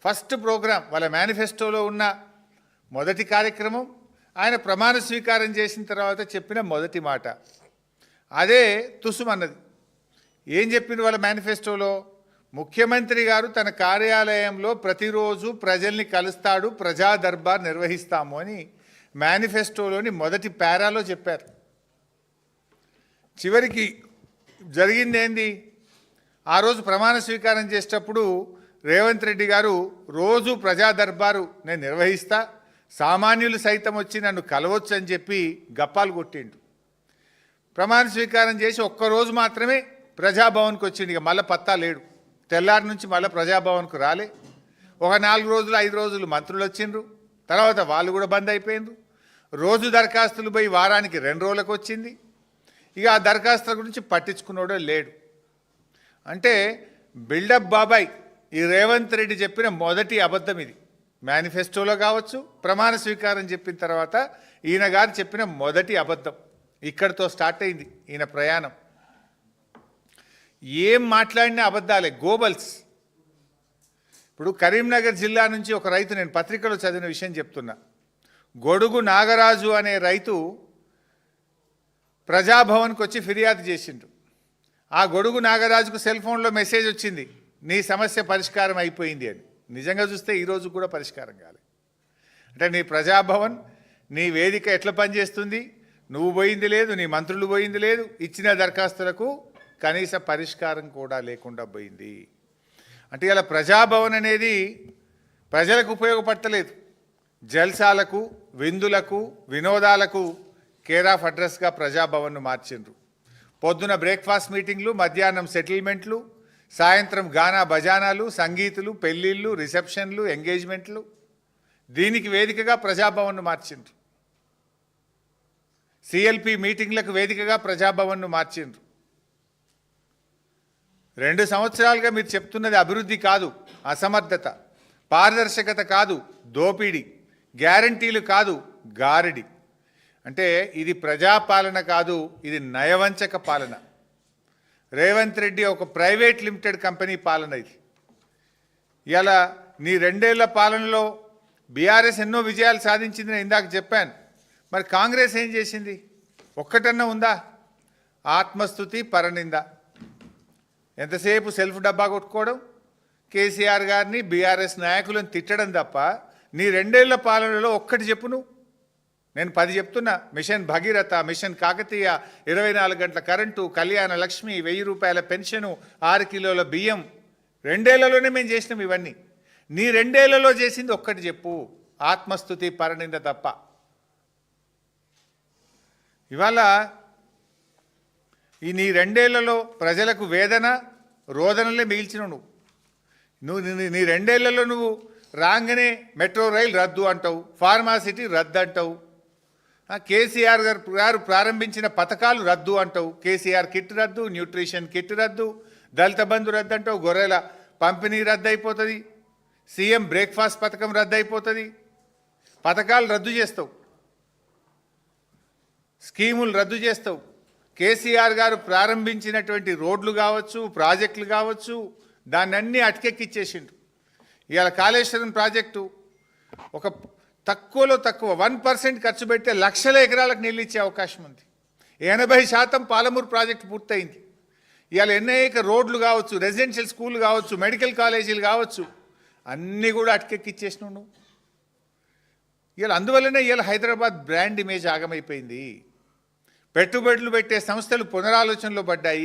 First programme వాళ్ళ మేనిఫెస్టోలో ఉన్న మొదటి కార్యక్రమం, ఆయన ప్రమాణ స్వీకారం చేసిన తర్వాత చెప్పిన మొదటి మాట అదే తుసుమన్నది. ఏం చెప్పింది వాళ్ళ మేనిఫెస్టోలో? ముఖ్యమంత్రి గారు తన కార్యాలయంలో ప్రతిరోజు ప్రజల్ని కలుస్తాడు, ప్రజా దర్బార్ నిర్వహిస్తాము అని మేనిఫెస్టోలోని మొదటి పారాలో చెప్పారు. చివరికి జరిగింది ఏంది? ఆ రోజు ప్రమాణ స్వీకారం చేసేటప్పుడు రేవంత్ రెడ్డి గారు రోజు ప్రజా దర్బారు నేను నిర్వహిస్తా, సామాన్యులు సైతం వచ్చి నన్ను కలవచ్చు అని చెప్పి గప్పాలు కొట్టిండు. ప్రమాణ స్వీకారం చేసి ఒక్కరోజు మాత్రమే ప్రజాభవన్కి వచ్చిండు. ఇక మళ్ళీ పత్తా లేడు. తెల్లారి నుంచి మళ్ళీ ప్రజాభవన్కు రాలే. ఒక 4 రోజులు 5 రోజులు మంత్రులు వచ్చిండ్రు, తర్వాత వాళ్ళు కూడా బంద్ అయిపోయిండ్రు. రోజు దరఖాస్తులు పోయి వారానికి 2 రోజులకు వచ్చింది. ఇక ఆ దరఖాస్తుల గురించి పట్టించుకున్నాడో లేడు. అంటే బిల్డప్ బాబాయ్ ఈ రేవంత్ రెడ్డి చెప్పిన మొదటి అబద్ధం ఇది. మేనిఫెస్టోలో కావచ్చు, ప్రమాణ స్వీకారం చెప్పిన తర్వాత ఈయన గారు చెప్పిన మొదటి అబద్ధం. ఇక్కడితో స్టార్ట్ అయింది ఈయన ప్రయాణం. ఏం మాట్లాడినా అబద్ధాలే, గోబల్స్. ఇప్పుడు కరీంనగర్ జిల్లా నుంచి ఒక రైతు, నేను పత్రికలో చదివిన విషయం చెప్తున్నా. గొడుగు నాగరాజు అనే రైతు ప్రజాభవన్కి వచ్చి ఫిర్యాదు చేసిండు. ఆ గొడుగు నాగరాజుకు సెల్ ఫోన్లో మెసేజ్ వచ్చింది, నీ సమస్య పరిష్కారం అయిపోయింది అని. నిజంగా చూస్తే ఈరోజు కూడా పరిష్కారం కాలే. అంటే నీ ప్రజాభవన్, నీ వేదిక ఎట్లా పనిచేస్తుంది? నువ్వు పోయింది లేదు, నీ మంత్రులు పోయింది లేదు, ఇచ్చిన దరఖాస్తులకు కనీస పరిష్కారం కూడా లేకుండా పోయింది. అంటే ఇలా ప్రజాభవన్ అనేది ప్రజలకు ఉపయోగపడతలేదు. జల్సాలకు, విందులకు, వినోదాలకు కేర్ ఆఫ్ అడ్రస్గా ప్రజాభవన్ను మార్చిండ్రు. పొద్దున బ్రేక్ఫాస్ట్ మీటింగ్లు, మధ్యాహ్నం సెటిల్మెంట్లు, సాయంత్రం గానా బజానాలు, సంగీతులు, పెళ్ళిళ్ళు, రిసెప్షన్లు, ఎంగేజ్మెంట్లు, దీనికి వేదికగా ప్రజాభవన్ను మార్చిండ్రు. సిఎల్పి మీటింగ్లకు వేదికగా ప్రజాభవన్ను మార్చిండ్రు. 2 సంవత్సరాలుగా మీరు చెప్తున్నది అభివృద్ధి కాదు, అసమర్థత, పారదర్శకత కాదు, దోపిడీ, గ్యారంటీలు కాదు, గారడి. అంటే ఇది ప్రజాపాలన కాదు, ఇది నయవంచక పాలన. రేవంత్ రెడ్డి ఒక ప్రైవేట్ లిమిటెడ్ కంపెనీ పాలన ఇది. ఇలా నీ 2 ఏళ్ల పాలనలో బీఆర్ఎస్ ఎన్నో విజయాలు సాధించింది, నేను ఇందాక చెప్పాను. మరి కాంగ్రెస్ ఏం చేసింది? ఒక్కటన్నా ఉందా? ఆత్మస్తుతి, పరనింద. ఎంతసేపు సెల్ఫ్ డబ్బా కొట్టుకోవడం, కేసీఆర్ గారిని, బీఆర్ఎస్ నాయకులను తిట్టడం తప్ప నీ 2 ఏళ్ల పాలనలో ఒక్కటి చెప్పు నువ్వు. నేను 10 చెప్తున్నా. మిషన్ భగీరథ, మిషన్ కాకతీయ, 24 గంటల కరెంటు, కళ్యాణ లక్ష్మి, 1000 రూపాయల పెన్షను, 6 కిలోల బియ్యం. 2 ఏళ్లలోనే మేము చేసినాం ఇవన్నీ. నీ 2 ఏళ్లలో చేసింది ఒక్కటి చెప్పు, ఆత్మస్తుతి, పరనింద తప్ప. ఇవాళ ఈ నీ 2 ఏళ్లలో ప్రజలకు వేదన, రోదనలే మిగిల్చినావు నువ్వు. నీ 2 ఏళ్లలో నువ్వు రాగానే మెట్రో రైలు రద్దు అంటావు, ఫార్మాసిటీ రద్దు అంటావు, కేసీఆర్ గారు ప్రారంభించిన పథకాలు రద్దు అంటావు. కేసీఆర్ కిట్ రద్దు, న్యూట్రిషన్ కిట్ రద్దు, దళిత బంధు రద్దు అంటావు, గొర్రెల పంపిణీ రద్దు అయిపోతుంది, సీఎం బ్రేక్ఫాస్ట్ పథకం రద్దు అయిపోతుంది. పథకాలు రద్దు చేస్తావు, స్కీములు రద్దు చేస్తావు. కేసీఆర్ గారు ప్రారంభించినటువంటి రోడ్లు కావచ్చు, ప్రాజెక్టులు కావచ్చు, దాన్ని అటకెక్కిచ్చేసిండు. ఇవాళ కాళేశ్వరం ప్రాజెక్టు ఒక తక్కువలో తక్కువ 1% ఖర్చు పెడితే లక్షల ఎకరాలకు నీళ్ళు ఇచ్చే అవకాశం ఉంది. 80% పాలమూరు ప్రాజెక్టు పూర్తయింది. ఇవాళ అనేక రోడ్లు కావచ్చు, రెసిడెన్షియల్ స్కూళ్ళు కావచ్చు, మెడికల్ కాలేజీలు కావచ్చు, అన్నీ కూడా అటకెక్కిచ్చేసినావు నువ్వు. ఇవాళ అందువల్లనే ఇవాళ హైదరాబాద్ బ్రాండ్ ఇమేజ్ ఆగమైపోయింది. పెట్టుబడులు పెట్టే సంస్థలు పునరాలోచనలో పడ్డాయి.